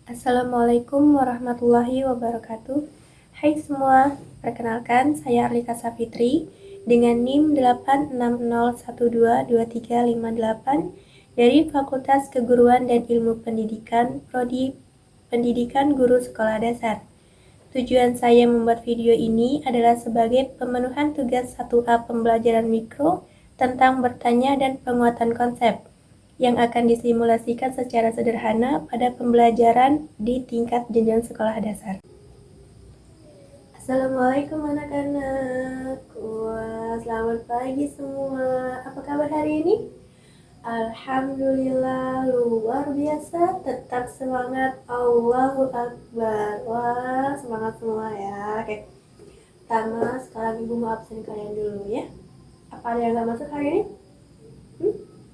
Assalamualaikum warahmatullahi wabarakatuh. Hai semua, perkenalkan saya Arlika Safitri dengan NIM 860122358 dari Fakultas Keguruan dan Ilmu Pendidikan Prodi Pendidikan Guru Sekolah Dasar. Tujuan saya membuat video ini adalah sebagai pemenuhan tugas 1A pembelajaran mikro tentang bertanya dan penguatan konsep yang akan disimulasikan secara sederhana pada pembelajaran di tingkat jenjang sekolah dasar. Assalamualaikum anak-anak. Wah, selamat pagi semua. Apa kabar hari ini? Alhamdulillah, luar biasa. Tetap semangat. Allahu Akbar. Wah, semangat semua ya. Oke. Pertama, sekarang Ibu mau absen kalian dulu ya. Apa ada yang gak masuk hari ini?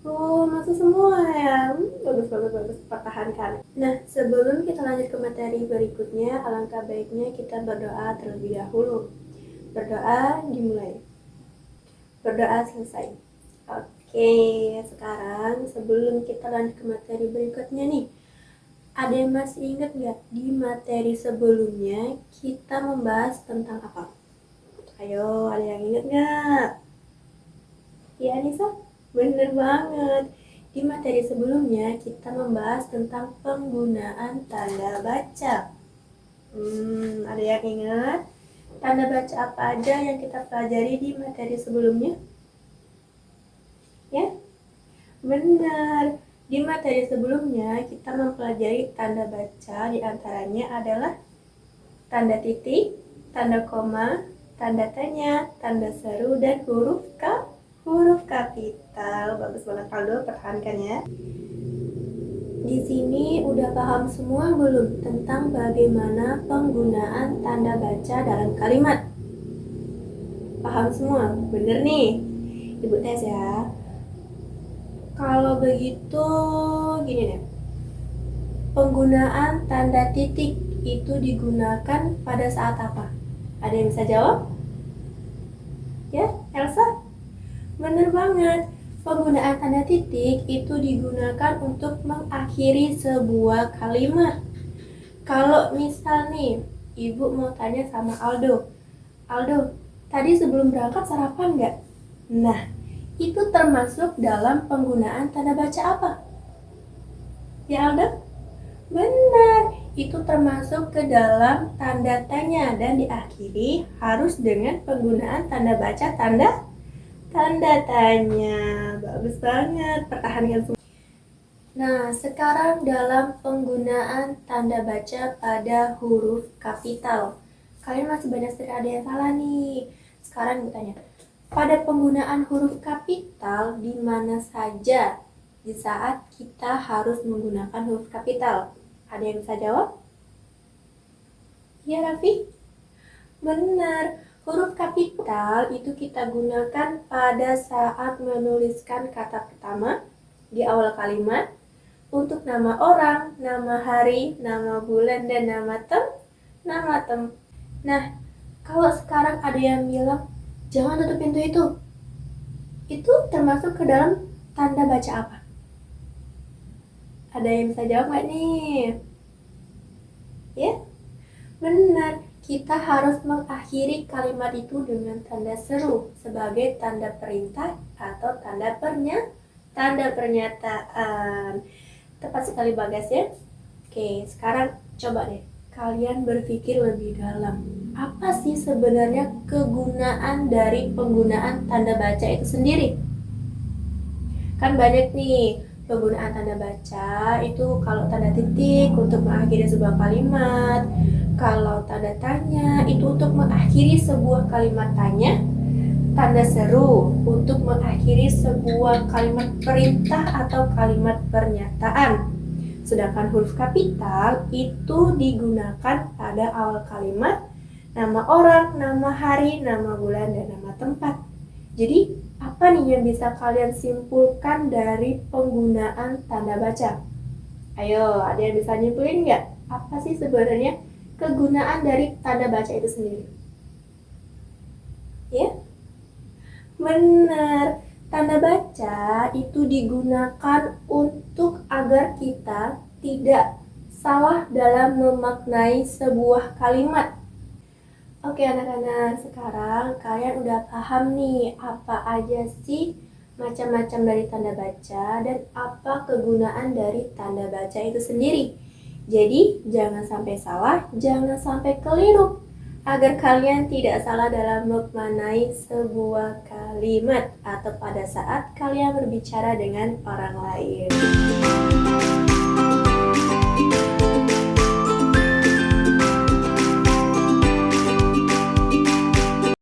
Oh, masuk semua ya. Bagus, pertahankan. Nah, sebelum kita lanjut ke materi berikutnya, alangkah baiknya kita berdoa terlebih dahulu. Berdoa dimulai. Berdoa selesai. Oke, sekarang sebelum kita lanjut ke materi berikutnya nih, ada yang masih ingat nggak di materi sebelumnya kita membahas tentang apa? Ayo, ada yang ingat nggak? Ya, Anissa? Bener banget. Di materi sebelumnya kita membahas tentang penggunaan tanda baca. Ada yang ingat? Tanda baca apa aja yang kita pelajari di materi sebelumnya? Ya? Benar. Di materi sebelumnya kita mempelajari tanda baca, diantaranya adalah tanda titik, tanda koma, tanda tanya, tanda seru, dan huruf kapital. Bagus banget Aldo, pertahankan ya. Di sini udah paham semua belum tentang bagaimana penggunaan tanda baca dalam kalimat? Paham semua? Bener nih. Ibu tes ya. Kalau begitu gini deh. Penggunaan tanda titik itu digunakan pada saat apa? Ada yang bisa jawab? Ya, Elsa? Bener banget, penggunaan tanda titik itu digunakan untuk mengakhiri sebuah kalimat. Kalau misal nih, Ibu mau tanya sama Aldo, tadi sebelum berangkat sarapan nggak? Nah, itu termasuk dalam penggunaan tanda baca apa? Ya Aldo? Benar, itu termasuk ke dalam tanda tanya dan diakhiri harus dengan penggunaan tanda baca tanda tanya. Bagus banget, pertahankan semua. Nah, sekarang dalam penggunaan tanda baca pada huruf kapital, kalian masih banyak sekali ada yang salah nih. Sekarang gue tanya, pada penggunaan huruf kapital di mana saja di saat kita harus menggunakan huruf kapital? Ada yang bisa jawab? Ya, Raffi? Benar. Huruf kapital itu kita gunakan pada saat menuliskan kata pertama di awal kalimat untuk nama orang, nama hari, nama bulan, dan nama tempat. Nah, kalau sekarang ada yang bilang, jangan tutup pintu itu termasuk ke dalam tanda baca apa? Ada yang bisa jawab nggak nih? Ya? Benar. Kita harus mengakhiri kalimat itu dengan tanda seru sebagai tanda perintah atau tanda pernyataan. Tepat sekali Bagas ya. Oke, sekarang coba deh kalian berpikir lebih dalam. Apa sih sebenarnya kegunaan dari penggunaan tanda baca itu sendiri? Kan banyak nih penggunaan tanda baca itu kalau tanda titik untuk mengakhiri sebuah kalimat, kalau tanda tanya itu untuk mengakhiri sebuah kalimat tanya, tanda seru untuk mengakhiri sebuah kalimat perintah atau kalimat pernyataan. Sedangkan huruf kapital itu digunakan pada awal kalimat, nama orang, nama hari, nama bulan, dan nama tempat. Jadi, apa nih yang bisa kalian simpulkan dari penggunaan tanda baca? Ayo, ada yang bisa nyimpulin nggak? Apa sih sebenarnya kegunaan dari tanda baca itu sendiri? Ya? Benar, tanda baca itu digunakan untuk agar kita tidak salah dalam memaknai sebuah kalimat. Oke anak-anak, sekarang kalian udah paham nih apa aja sih macam-macam dari tanda baca dan apa kegunaan dari tanda baca itu sendiri. Jadi jangan sampai salah, jangan sampai keliru, agar kalian tidak salah dalam memaknai sebuah kalimat atau pada saat kalian berbicara dengan orang lain.